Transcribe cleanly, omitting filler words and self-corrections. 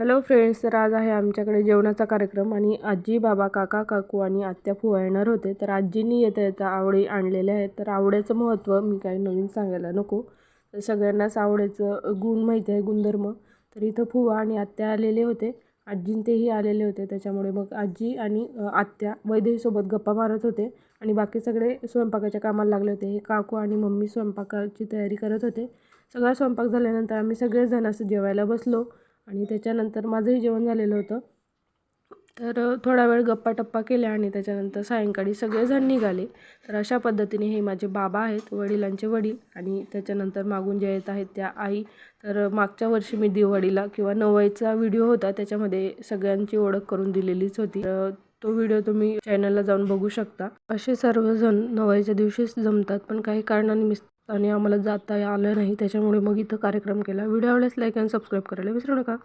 Hello friends, तर आज आहे आमच्याकडे जेवणाचा कार्यक्रम आणि आजी, बाबा, काका, काकू आणि आत्या फुवा येणार होते. तर आजींनी येता येता आवळे आणलेले आहेत. तर आवळ्याचं महत्त्व मी काही नवीन सांगायला नको, तर सगळ्यांनाच आवळ्याचं गुण माहिती आहे, गुणधर्म. तर इथं फुवा आणि आत्या आलेले होते, आजीं तेही आलेले होते. त्याच्यामुळे मग आजी आणि आत्या वैदेहीसोबत गप्पा मारत होते आणि बाकी सगळे स्वयंपाकाच्या कामाला लागले होते. हे काकू आणि मम्मी स्वयंपाकाची तयारी करत होते. सगळा स्वयंपाक झाल्यानंतर आम्ही सगळेजण असं जेवायला बसलो आणि त्याच्यानंतर माझंही जेवण झालेलं होतं. तर थोडा वेळ गप्पा-टप्पा केल्या आणि त्याच्यानंतर सायंकाळी सगळेजण निघाले. तर अशा पद्धतीने हे माझे बाबा आहेत, वडिलांचे वडील, आणि त्याच्यानंतर मागून ज्या येत आहेत त्या आई. तर मागच्या वर्षी मी दिवाळीला किंवा नवईचा व्हिडिओ होता, त्याच्यामध्ये सगळ्यांची ओळख करून दिलेलीच होती. तर तो व्हिडिओ तुम्ही चॅनलला जाऊन बघू शकता. असे सर्वजण नवईच्या दिवशीच जमतात, पण काही कारणाने आम्हाला जाता आलं नाही, त्याच्यामुळे मग इथं कार्यक्रम केला. व्हिडिओ आवडल्यास लाईक आणि सबस्क्राईब करायला विसरू नका.